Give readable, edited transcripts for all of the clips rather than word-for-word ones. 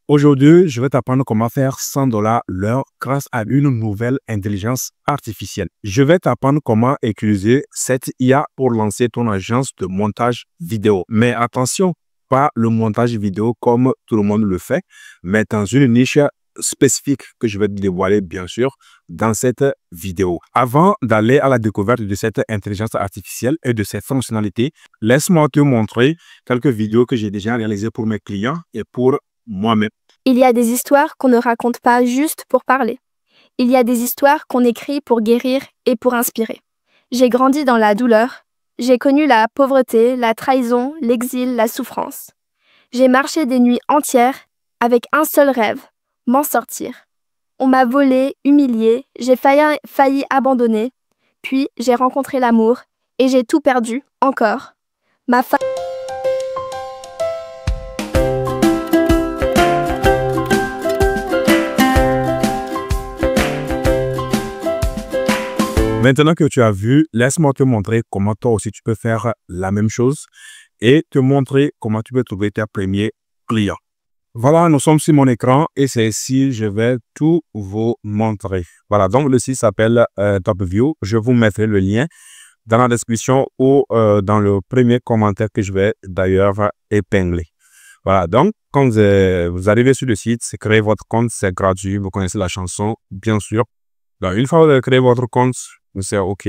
Aujourd'hui, je vais t'apprendre comment faire 100 $ l'heure grâce à une nouvelle intelligence artificielle. Je vais t'apprendre comment utiliser cette IA pour lancer ton agence de montage vidéo. Mais attention, pas le montage vidéo comme tout le monde le fait, mais dans une niche spécifique que je vais te dévoiler bien sûr dans cette vidéo. Avant d'aller à la découverte de cette intelligence artificielle et de ses fonctionnalités, laisse-moi te montrer quelques vidéos que j'ai déjà réalisées pour mes clients et pour moi-même. Il y a des histoires qu'on ne raconte pas juste pour parler. Il y a des histoires qu'on écrit pour guérir et pour inspirer. J'ai grandi dans la douleur. J'ai connu la pauvreté, la trahison, l'exil, la souffrance. J'ai marché des nuits entières avec un seul rêve, m'en sortir. On m'a volé, humilié, j'ai failli abandonner. Puis j'ai rencontré l'amour et j'ai tout perdu, encore. Ma fa- Maintenant que tu as vu, laisse-moi te montrer comment toi aussi tu peux faire la même chose et te montrer comment tu peux trouver tes premiers clients. Voilà, nous sommes sur mon écran et c'est ici, je vais tout vous montrer. Voilà, donc le site s'appelle TopView. Je vous mettrai le lien dans la description ou dans le premier commentaire que je vais d'ailleurs épingler. Voilà, donc quand vous arrivez sur le site, c'est créer votre compte, c'est gratuit, vous connaissez la chanson, bien sûr. Donc, une fois que vous avez créé votre compte, c'est OK.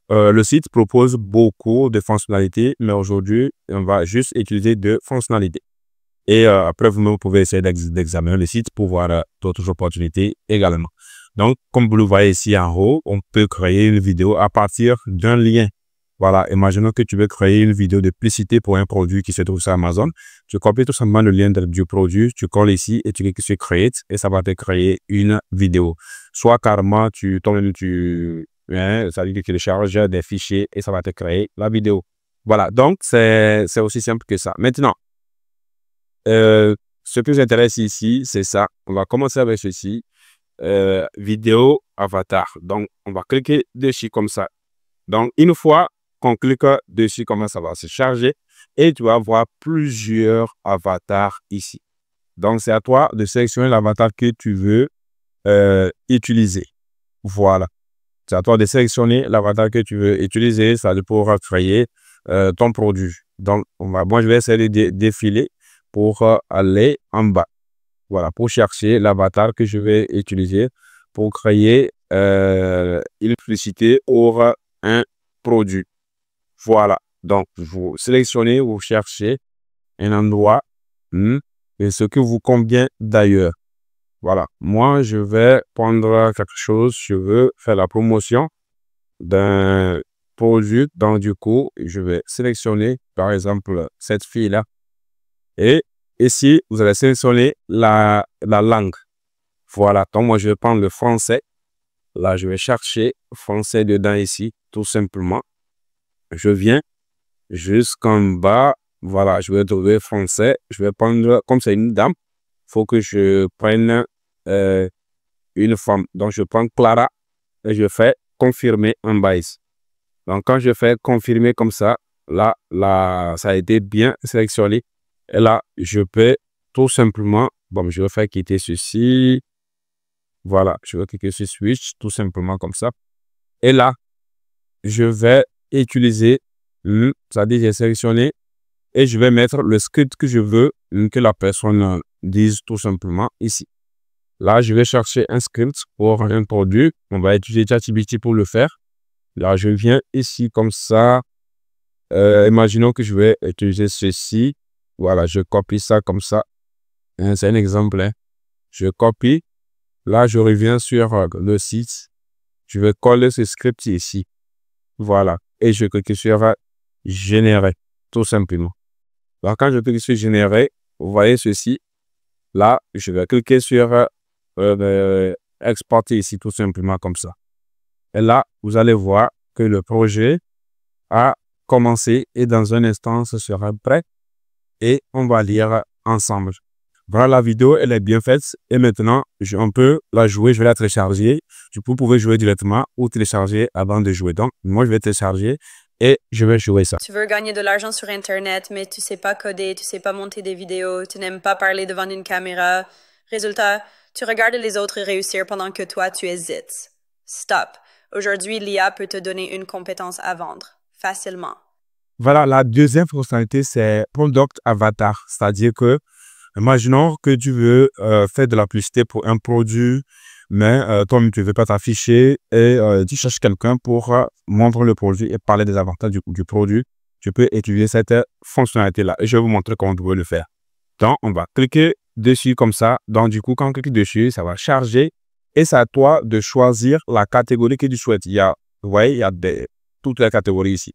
Le site propose beaucoup de fonctionnalités, mais aujourd'hui, on va juste utiliser deux fonctionnalités. Et après, vous pouvez essayer d'examiner le site pour voir d'autres opportunités également. Donc, comme vous le voyez ici en haut, on peut créer une vidéo à partir d'un lien. Voilà, imaginons que tu veux créer une vidéo de publicité pour un produit qui se trouve sur Amazon. Tu copies tout simplement le lien du produit, tu colles ici et tu cliques sur Create et ça va te créer une vidéo. Soit carrément, ça veut dire que tu télécharges des fichiers et ça va te créer la vidéo. Voilà, donc c'est aussi simple que ça. Maintenant, ce qui nous intéresse ici, c'est ça. On va commencer avec ceci. Vidéo avatar. Donc, on va cliquer dessus comme ça. Donc, une fois qu'on clique dessus, comment ça va se charger et tu vas voir plusieurs avatars ici. Donc, c'est à toi de sélectionner l'avatar que tu veux utiliser. Voilà. C'est à toi de sélectionner l'avatar que tu veux utiliser. Ça pourra créer ton produit. Donc, moi, je vais essayer de défiler pour aller en bas. Voilà, pour chercher l'avatar que je vais utiliser pour créer une publicité ou un produit. Voilà, donc vous sélectionnez, vous cherchez un endroit et ce qui vous convient d'ailleurs. Voilà, moi je vais prendre quelque chose, je veux faire la promotion d'un produit, donc du coup, je vais sélectionner par exemple cette fille-là. Et ici, vous allez sélectionner la langue. Voilà, donc moi je vais prendre le français. Là, je vais chercher français dedans ici, tout simplement. Je viens jusqu'en bas. Voilà, je vais trouver français. Je vais prendre, comme c'est une dame, il faut que je prenne une femme. Donc, je prends Clara et je fais confirmer en bas ici. Donc, quand je fais confirmer comme ça, là, ça a été bien sélectionné. Et là, je peux tout simplement, bon, je vais faire quitter ceci. Voilà, je vais cliquer sur switch, tout simplement comme ça. Et là, je vais utiliser, c'est-à-dire j'ai sélectionné et je vais mettre le script que je veux que la personne dise tout simplement ici. Là, je vais chercher un script pour un produit. On va utiliser ChatGPT pour le faire. Là, je viens ici comme ça. Imaginons que je vais utiliser ceci. Voilà, je copie ça comme ça. C'est un exemple. Hein. Je copie. Là, je reviens sur le site. Je vais coller ce script ici. Voilà. Et je clique sur générer, tout simplement. Alors, quand je clique sur générer, vous voyez ceci. Là, je vais cliquer sur exporter ici, tout simplement comme ça. Et là, vous allez voir que le projet a commencé et dans un instant, ce sera prêt et on va lire ensemble. Voilà, la vidéo, elle est bien faite et maintenant, on peut la jouer, je vais la télécharger. Vous pouvez jouer directement ou télécharger avant de jouer. Donc, moi, je vais télécharger et je vais jouer ça. Tu veux gagner de l'argent sur Internet, mais tu sais pas coder, tu sais pas monter des vidéos, tu n'aimes pas parler devant une caméra. Résultat, tu regardes les autres réussir pendant que toi, tu hésites. Stop. Aujourd'hui, l'IA peut te donner une compétence à vendre, facilement. Voilà, la deuxième fonctionnalité, c'est Product Avatar. C'est-à-dire que, imaginons que tu veux faire de la publicité pour un produit, mais toi, tu ne veux pas t'afficher et tu cherches quelqu'un pour montrer le produit et parler des avantages du produit. Tu peux utiliser cette fonctionnalité-là et je vais vous montrer comment tu peux le faire. Donc, on va cliquer dessus comme ça. Donc, du coup, quand on clique dessus, ça va charger et c'est à toi de choisir la catégorie que tu souhaites. Vous voyez, il y a toutes les catégories ici.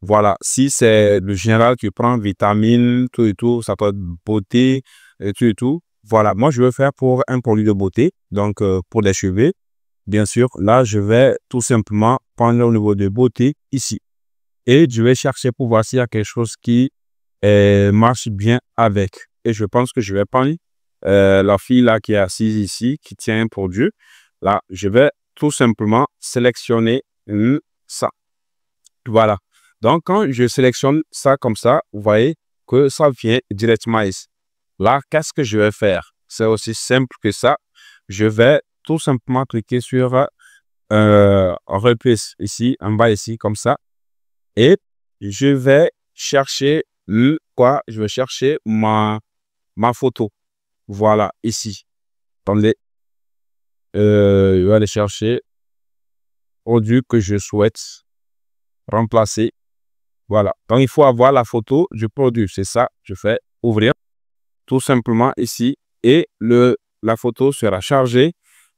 Voilà, si c'est le général, tu prends vitamines, tout et tout, ça peut être beauté, et tout et tout. Voilà, moi, je veux faire pour un produit de beauté, donc pour les cheveux. Bien sûr, là, je vais tout simplement prendre au niveau de beauté ici. Et je vais chercher pour voir s'il y a quelque chose qui marche bien avec. Et je pense que je vais prendre la fille là qui est assise ici, qui tient un produit. Là, je vais tout simplement sélectionner ça. Voilà. Donc, quand je sélectionne ça comme ça, vous voyez que ça vient directement ici. Là, qu'est-ce que je vais faire? C'est aussi simple que ça. Je vais tout simplement cliquer sur reprise ici, en bas ici, comme ça. Et je vais chercher quoi? Je vais chercher ma photo. Voilà, ici. Attendez. Je vais aller chercher produit que je souhaite remplacer. Voilà. Donc, il faut avoir la photo du produit. C'est ça. Je fais ouvrir tout simplement ici et la photo sera chargée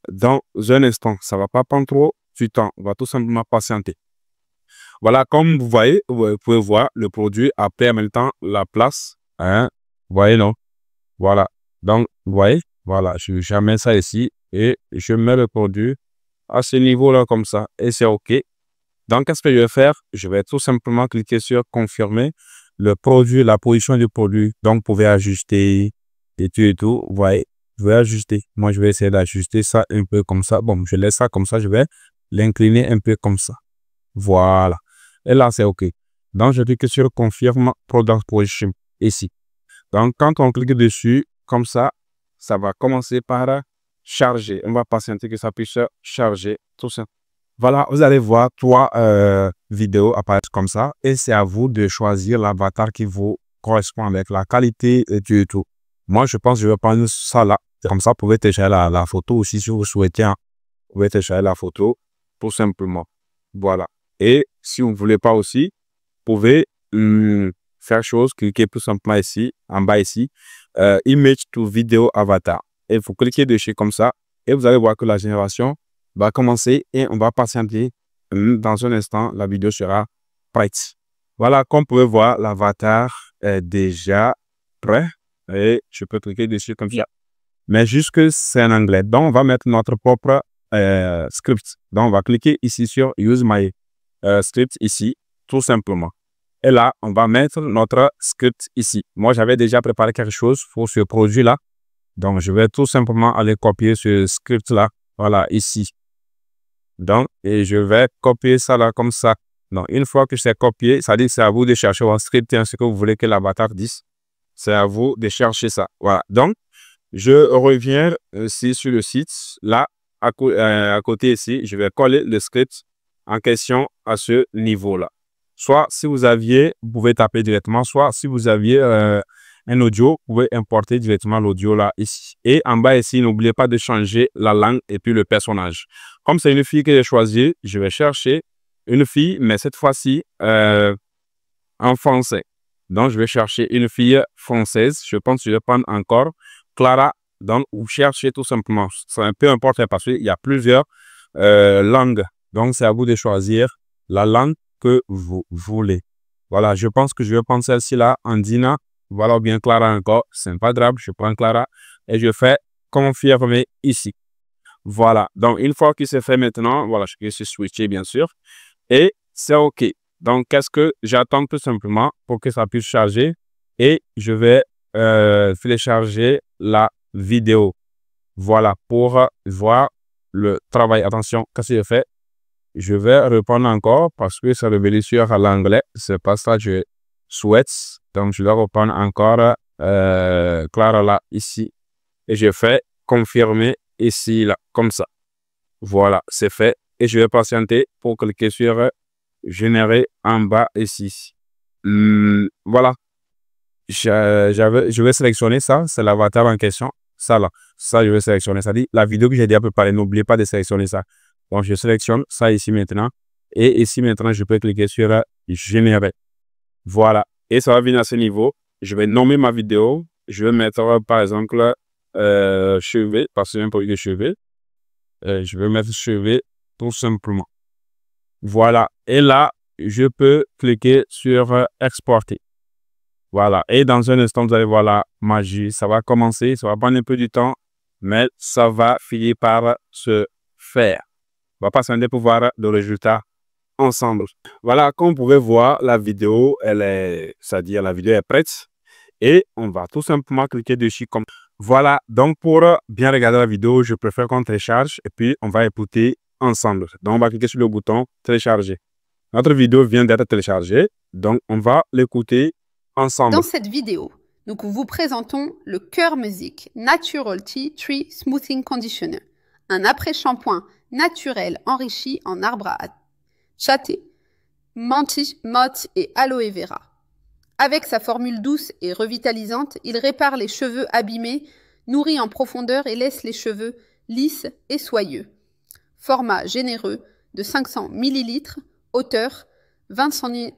dans un instant. Ça ne va pas prendre trop du temps. On va tout simplement patienter. Voilà, comme vous voyez, vous pouvez voir le produit après en même temps la place. Hein? Vous voyez, non? Voilà. Donc, vous voyez, voilà, je mets ça ici et je mets le produit à ce niveau-là comme ça et c'est OK. Donc, qu'est-ce que je vais faire? Je vais tout simplement cliquer sur confirmer le produit, la position du produit. Donc, vous pouvez ajuster et tout et tout. Vous voyez, je vais ajuster. Moi, je vais essayer d'ajuster ça un peu comme ça. Bon, je laisse ça comme ça. Je vais l'incliner un peu comme ça. Voilà. Et là, c'est OK. Donc, je clique sur confirme product position ici. Donc, quand on clique dessus, comme ça va commencer par charger. On va patienter que ça puisse charger tout ça. Voilà, vous allez voir 3 vidéos apparaître comme ça et c'est à vous de choisir l'avatar qui vous correspond avec la qualité et tout et tout. Moi, je pense que je vais prendre ça là. Comme ça, vous pouvez télécharger la photo aussi si vous souhaitez. Vous pouvez télécharger la photo tout simplement. Voilà. Et si vous ne voulez pas aussi, vous pouvez faire chose, cliquez tout simplement ici, en bas ici, Image to Video Avatar. Et vous cliquez dessus comme ça et vous allez voir que la génération va commencer et on va patienter. Dans un instant, la vidéo sera prête. Voilà, comme vous pouvez voir, l'avatar est déjà prêt et je peux cliquer dessus comme ça. Mais juste que c'est en anglais. Donc, on va mettre notre propre script. Donc, on va cliquer ici sur Use My Script ici, tout simplement. Et là, on va mettre notre script ici. Moi, j'avais déjà préparé quelque chose pour ce produit-là. Donc, je vais tout simplement aller copier ce script-là. Voilà, ici. Donc, et je vais copier ça là comme ça. Donc, une fois que c'est copié, ça dit que c'est à vous de chercher votre script et ce que vous voulez que l'avatar dise. C'est à vous de chercher ça. Voilà. Donc, je reviens ici sur le site. Là, à côté ici, je vais coller le script en question à ce niveau-là. Soit si vous aviez, vous pouvez taper directement. Soit si vous aviez un audio, vous pouvez importer directement l'audio là ici. Et en bas ici, n'oubliez pas de changer la langue et puis le personnage. Comme c'est une fille que j'ai choisie, je vais chercher une fille, mais cette fois-ci en français. Donc, je vais chercher une fille française. Je pense que je vais prendre encore Clara. Donc, vous cherchez tout simplement. C'est un peu important parce qu'il y a plusieurs langues. Donc, c'est à vous de choisir la langue que vous voulez. Voilà, je pense que je vais prendre celle-ci là, Andina. Voilà, ou bien Clara encore. C'est pas grave, je prends Clara et je fais confirmer ici. Voilà, donc une fois que c'est fait maintenant, voilà, je vais switcher bien sûr. Et c'est OK. Donc, qu'est-ce que j'attends tout simplement pour que ça puisse charger et je vais télécharger la vidéo. Voilà, pour voir le travail. Attention, qu'est-ce que je fais? Je vais reprendre encore parce que ça revient sur l'anglais. C'est pas ça que je souhaite. Donc, je vais reprendre encore Clara là, ici. Et je fais confirmer ici, là, comme ça. Voilà, c'est fait. Et je vais patienter pour cliquer sur générer en bas ici. Voilà. Je vais sélectionner ça. C'est l'avatar en question. Ça là. Ça, je vais sélectionner. Ça dit la vidéo que j'ai déjà préparée. N'oubliez pas de sélectionner ça. Donc, je sélectionne ça ici maintenant. Et ici maintenant, je peux cliquer sur générer. Voilà. Et ça va venir à ce niveau. Je vais nommer ma vidéo. Je vais mettre, par exemple, cheveux, parce que c'est un produit de cheveux. Je vais mettre cheveux tout simplement. Voilà. Et là, je peux cliquer sur exporter. Voilà. Et dans un instant, vous allez voir la magie. Ça va commencer. Ça va prendre un peu du temps, mais ça va finir par se faire. On va patienter pour voir le résultat ensemble. Voilà. Comme vous pouvez voir, la vidéo, c'est-à-dire la vidéo est prête. Et on va tout simplement cliquer dessus comme voilà. Donc, pour bien regarder la vidéo, je préfère qu'on télécharge et puis on va écouter ensemble. Donc, on va cliquer sur le bouton télécharger. Notre vidéo vient d'être téléchargée. Donc, on va l'écouter ensemble. Dans cette vidéo, nous vous présentons le Cœur Music Natural Tea Tree Smoothing Conditioner, un après-shampoing naturel enrichi en arbre à châter, menthe et aloe vera. Avec sa formule douce et revitalisante, il répare les cheveux abîmés, nourrit en profondeur et laisse les cheveux lisses et soyeux. Format généreux de 500 ml, hauteur 20 cm.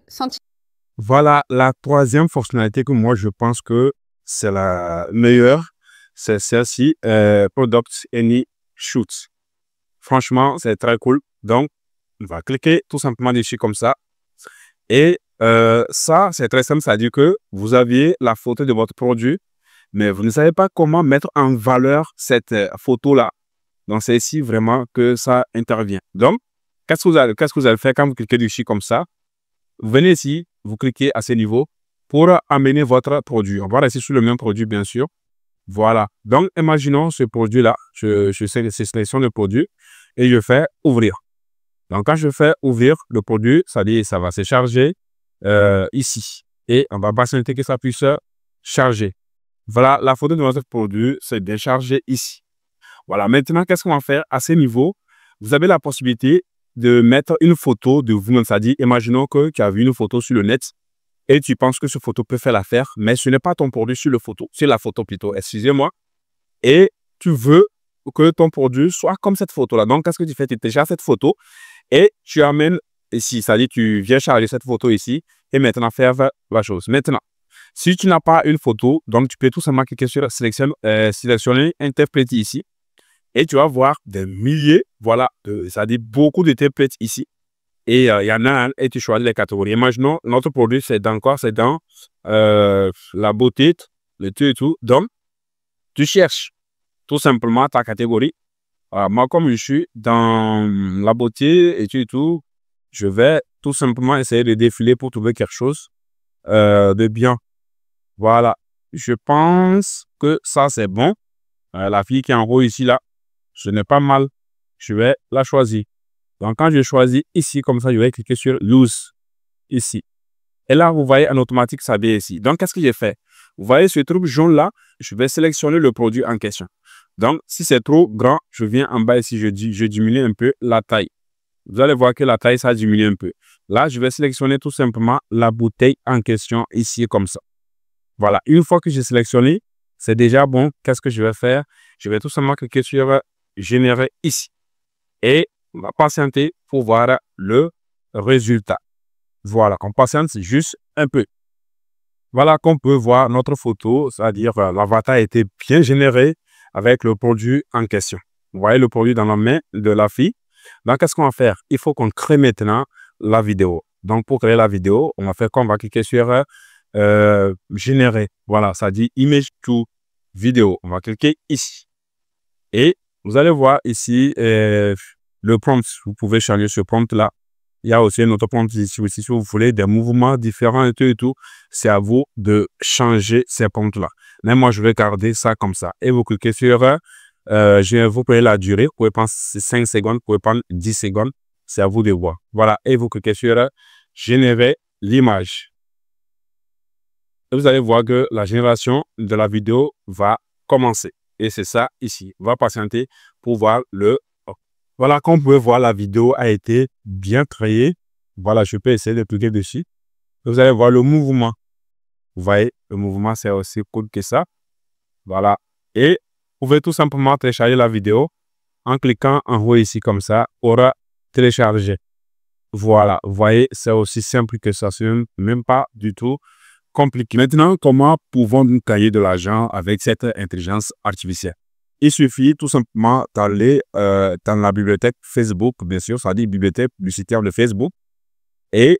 Voilà la troisième fonctionnalité que moi je pense que c'est la meilleure. C'est celle-ci, Product Any Shoot. Franchement, c'est très cool. Donc, on va cliquer tout simplement dessus comme ça. Et ça, c'est très simple. Ça veut dire que vous aviez la photo de votre produit, mais vous ne savez pas comment mettre en valeur cette photo-là. Donc, c'est ici vraiment que ça intervient. Donc, qu'est-ce que vous allez faire quand vous cliquez dessus comme ça? Vous venez ici, vous cliquez à ce niveau pour amener votre produit. On va rester sur le même produit, bien sûr. Voilà. Donc, imaginons ce produit-là. Je sélectionne le produit et je fais ouvrir. Donc, quand je fais ouvrir le produit, ça dit ça va se charger ici. Et on va patienter que ça puisse charger. Voilà, la photo de notre produit, c'est bien chargé ici. Voilà, maintenant, qu'est-ce qu'on va faire à ce niveau? Vous avez la possibilité de mettre une photo de vous-même. Ça dit, imaginons que tu as vu une photo sur le net et tu penses que cette photo peut faire l'affaire, mais ce n'est pas ton produit sur la photo plutôt, excusez-moi. Et tu veux que ton produit soit comme cette photo-là. Donc, qu'est-ce que tu fais? Tu télécharges cette photo et tu amènes ici. Ça dit, tu viens charger cette photo ici et maintenant faire la chose. Maintenant, si tu n'as pas une photo, donc tu peux tout simplement cliquer sur sélectionner un template ici. Et tu vas voir des milliers, voilà, ça dit beaucoup de templates ici. Et il y en a un, et tu choisis les catégories. Imaginons, notre produit, c'est dans quoi? C'est dans la beauté, le tout et tout. Donc, tu cherches tout simplement ta catégorie. Moi, comme je suis dans la beauté et tout, je vais tout simplement essayer de défiler pour trouver quelque chose de bien. Voilà. Je pense que ça, c'est bon. La fille qui est en haut ici, là, ce n'est pas mal. Je vais la choisir. Donc, quand je choisis ici, comme ça, je vais cliquer sur Loose, ici. Et là, vous voyez, en automatique, ça vient ici. Donc, qu'est-ce que j'ai fait? Vous voyez ce truc jaune là? Je vais sélectionner le produit en question. Donc, si c'est trop grand, je viens en bas ici, je diminue un peu la taille. Vous allez voir que la taille, ça diminue un peu. Là, je vais sélectionner tout simplement la bouteille en question ici, comme ça. Voilà. Une fois que j'ai sélectionné, c'est déjà bon. Qu'est-ce que je vais faire? Je vais tout simplement cliquer sur générer ici. Et on va patienter pour voir le résultat. Voilà, qu'on patiente juste un peu. Voilà qu'on peut voir notre photo, c'est-à-dire l'avatar a été bien généré avec le produit en question. Vous voyez le produit dans la main de la fille. Donc, qu'est-ce qu'on va faire? Il faut qu'on crée maintenant la vidéo. Donc, pour créer la vidéo, on va faire quoi? On va cliquer sur générer. Voilà, ça dit image to vidéo. On va cliquer ici. Et vous allez voir ici le prompt. Vous pouvez changer ce prompt-là. Il y a aussi un autre prompt ici aussi. Si vous voulez des mouvements différents et tout, c'est à vous de changer ces prompts-là. Mais moi, je vais garder ça comme ça. Et vous cliquez sur, vous prenez la durée. Vous pouvez prendre 5 secondes, vous pouvez prendre 10 secondes. c'est à vous de voir. Voilà, et vous cliquez sur générer l'image. Et vous allez voir que la génération de la vidéo va commencer. Et c'est ça ici. On va patienter pour voir le... Voilà, comme vous pouvez voir, la vidéo a été bien créée. Voilà, je peux essayer de cliquer dessus. Vous allez voir le mouvement. Vous voyez, le mouvement, c'est aussi cool que ça. Voilà. Et vous pouvez tout simplement télécharger la vidéo en cliquant en haut ici comme ça pour télécharger. Voilà. Vous voyez, c'est aussi simple que ça. Ce n'est même pas du tout compliqué. Maintenant, comment pouvons-nous gagner de l'argent avec cette intelligence artificielle? Il suffit tout simplement d'aller dans la bibliothèque Facebook, bien sûr, ça dit bibliothèque publicitaire de Facebook. Et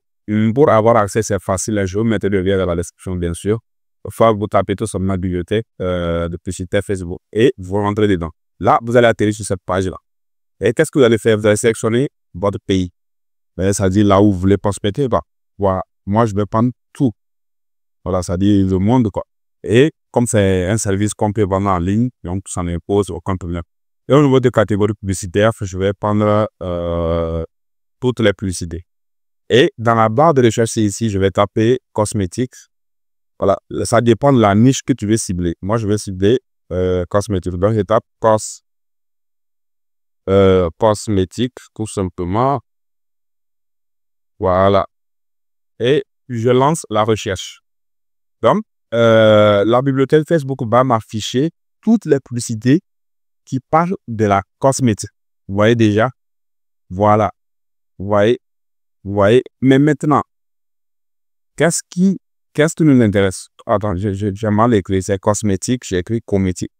pour avoir accès, c'est facile. Je vais vous mettre le lien dans la description, bien sûr. Enfin, vous tapez tout simplement bibliothèque de publicité Facebook et vous rentrez dedans. Là, vous allez atterrir sur cette page-là. Et qu'est-ce que vous allez faire? Vous allez sélectionner votre pays. Ça dit là où vous voulez prospecter. Bah, voilà. Moi, je vais prendre tout. Voilà, ça dit le monde, quoi. Et comme c'est un service qu'on peut vendre en ligne, donc ça ne pose aucun problème. Et au niveau des catégories publicitaires, je vais prendre toutes les publicités. Et dans la barre de recherche ici, je vais taper cosmétiques. Voilà, ça dépend de la niche que tu veux cibler. Moi, je vais cibler cosmétiques. Donc, je tape cosmétiques, tout simplement. Voilà. Et je lance la recherche. Donc, la bibliothèque Facebook va m'afficher toutes les publicités qui parlent de la cosmétique. Vous voyez déjà? Voilà. Vous voyez? Vous voyez? Mais maintenant, qu'est-ce qui nous intéresse? Attends, j'ai mal écrit. C'est cosmétique, j'ai écrit cosmétique.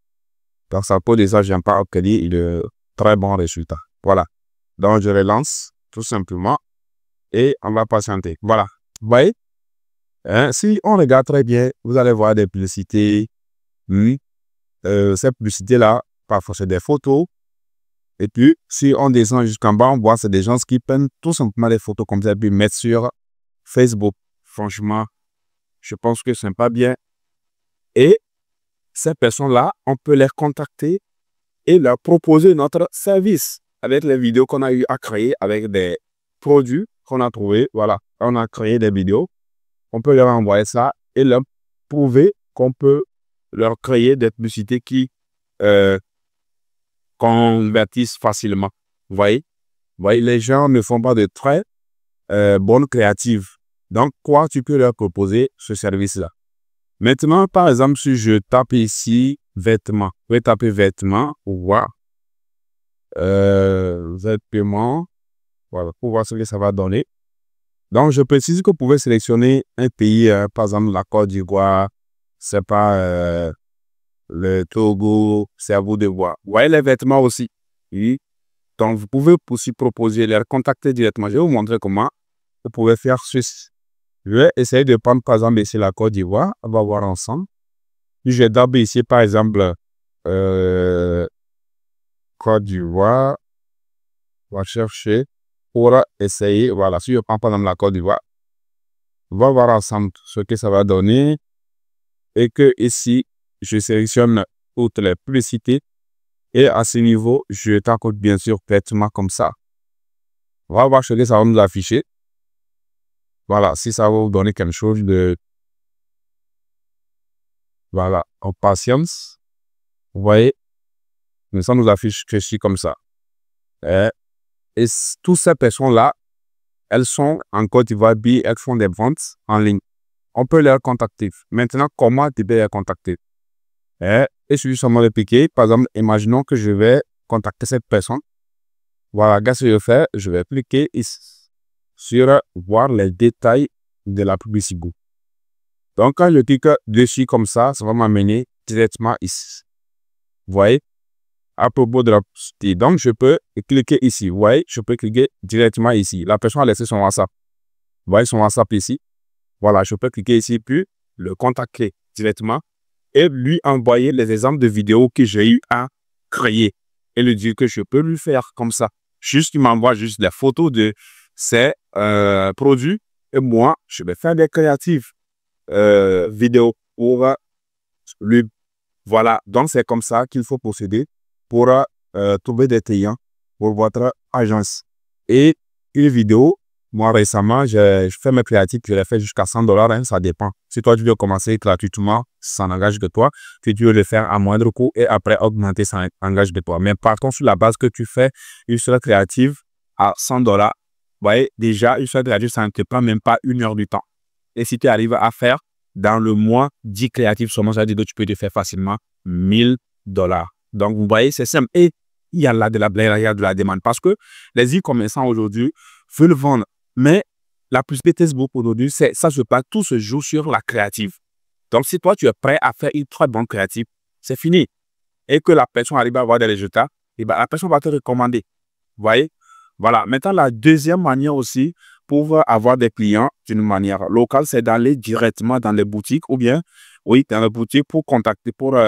Donc, ça peut déjà, j'aime pas obtenir de très bons résultats. Voilà. Donc, je relance tout simplement et on va patienter. Voilà. Vous voyez? Si on regarde très bien, vous allez voir des publicités. Ces publicités-là, parfois c'est des photos. Et puis, si on descend jusqu'en bas, on voit c'est des gens qui prennent tout simplement des photos comme ça et puis mettre sur Facebook. Franchement, je pense que c'est pas bien. Et ces personnes-là, on peut les contacter et leur proposer notre service avec les vidéos qu'on a eu à créer, avec des produits qu'on a trouvés. Voilà, on a créé des vidéos. On peut leur envoyer ça et leur prouver qu'on peut leur créer des publicités qui convertissent facilement. Vous voyez? Les gens ne font pas de très bonnes créatives. Donc, quoi, tu peux leur proposer ce service-là. Maintenant, par exemple, si je tape ici vêtements, je vais taper vêtements pour voir vêtements, voilà, pour voir ce que ça va donner. Donc, je précise que vous pouvez sélectionner un pays, par exemple la Côte d'Ivoire, c'est pas le Togo, c'est à vous de voir. Vous voyez les vêtements aussi. Oui. Donc, vous pouvez aussi proposer, les contacter directement. Je vais vous montrer comment vous pouvez faire ceci. Je vais essayer de prendre, par exemple, ici la Côte d'Ivoire. On va voir ensemble. Puis, je vais taper ici, par exemple, Côte d'Ivoire. On va chercher pour essayer. Voilà, si je prends, par exemple, la Côte d'Ivoire, on va voir ensemble ce que ça va donner. Et que ici, je sélectionne toutes les publicités. Et à ce niveau, je tape bien sûr vêtements comme ça. On va voir ce que ça va nous afficher. Voilà, si ça va vous donner quelque chose de... Voilà, en patience. Vous voyez, ça nous affiche que je comme ça. Et toutes ces personnes-là, elles sont en Côte d'Ivoire, elles font des ventes en ligne. On peut les contacter. Maintenant, comment tu peux les contacter? Et je suis seulement de piquer. Par exemple, imaginons que je vais contacter cette personne. Voilà, qu'est-ce que je fais? Je vais cliquer ici sur voir les détails de la publicité. Donc, quand je clique dessus comme ça va m'amener directement ici. Vous voyez? À propos de la publicité. Donc, je peux cliquer ici. Vous voyez? Je peux cliquer directement ici. La personne a laissé son WhatsApp. Vous voyez son WhatsApp ici? Voilà, je peux cliquer ici, puis le contacter directement et lui envoyer les exemples de vidéos que j'ai eu à créer et lui dire que je peux lui faire comme ça. Juste, il m'envoie juste des photos de ces produits et moi, je vais faire des créatives vidéos pour lui. Voilà, donc c'est comme ça qu'il faut procéder pour trouver des clients pour votre agence. Et une vidéo, moi récemment, je fais mes créatifs, je les fais jusqu'à $100, hein, ça dépend. Si toi, tu veux commencer gratuitement, ça n'engage que toi. Si tu veux le faire à moindre coût et après augmenter, ça engage que toi. Mais partons sur la base que tu fais une seule créative à $100. Vous voyez, déjà, une seule créative, ça ne te prend même pas 1 heure du temps. Et si tu arrives à faire dans le mois 10 créatifs seulement, ça veut dire que tu peux te faire facilement $1000. Donc, vous voyez, c'est simple. Et il y a là de la blague, il y a de la demande. Parce que les e-commerçants aujourd'hui veulent vendre. Mais la publicité Facebook aujourd'hui, ça se passe, tout se joue sur la créative. Donc, si toi, tu es prêt à faire une très bonne créative, c'est fini. Et que la personne arrive à avoir des résultats, et ben, la personne va te recommander. Vous voyez? Voilà. Maintenant, la deuxième manière aussi pour avoir des clients d'une manière locale, c'est d'aller directement dans les boutiques ou bien, oui, dans les boutiques pour contacter, pour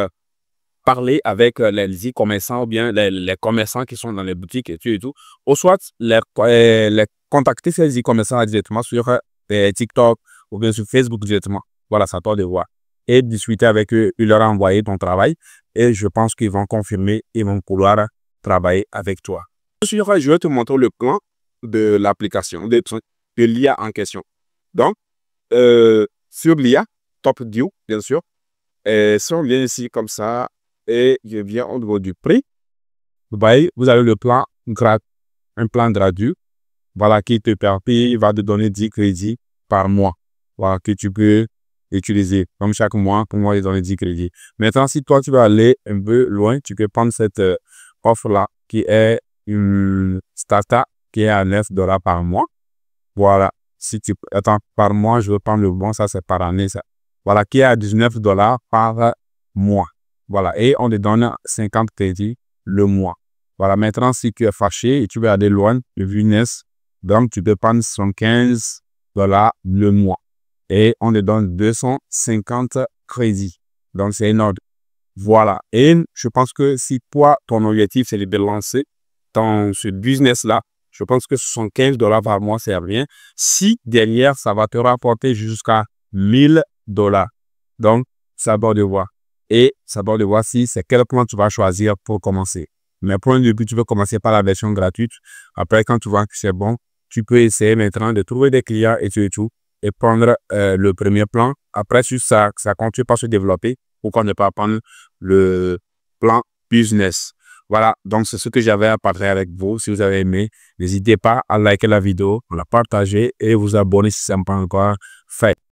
parler avec les e-commerçants ou bien les commerçants qui sont dans les boutiques et tout. Ou soit les contacter ces e-commerçants directement sur TikTok ou bien sur Facebook directement. Voilà, c'est à toi de voir. Et discuter avec eux, ils leur envoyer ton travail et je pense qu'ils vont confirmer, ils vont vouloir travailler avec toi. Je vais te montrer le plan de l'application, de l'IA en question. Donc, sur l'IA, TopView, bien sûr, et si on vient ici comme ça, et je viens au niveau du prix, vous voyez, vous avez le plan un plan gratuit, voilà, qui te permet, il va te donner 10 crédits par mois, voilà, que tu peux utiliser, comme chaque mois, pour moi, il donne 10 crédits. Maintenant, si toi, tu vas aller un peu loin, tu peux prendre cette offre-là, qui est une startup, qui est à $9 par mois, voilà. Si tu attends, par mois, je veux prendre le bon, ça, c'est par année, ça. Voilà, qui est à $19 par mois. Voilà, et on te donne 50 crédits le mois. Voilà, maintenant, si tu es fâché et tu veux aller loin, le business, donc tu peux prendre $115 le mois. Et on te donne 250 crédits. Donc, c'est énorme. Voilà, et je pense que si toi, ton objectif, c'est de lancer dans ce business-là, je pense que $75 par mois, c'est rien. Si derrière, ça va te rapporter jusqu'à $1000. Donc, ça va de voir. Et ça va de voir si c'est quel plan tu vas choisir pour commencer. Mais pour un début, tu peux commencer par la version gratuite. Après, quand tu vois que c'est bon, tu peux essayer maintenant de trouver des clients et tout, et prendre le premier plan. Après, si ça continue pas se développer, pourquoi ne pas prendre le plan business? Voilà, donc c'est ce que j'avais à partager avec vous. Si vous avez aimé, n'hésitez pas à liker la vidéo, à la partager et vous abonner si ce n'est pas encore fait.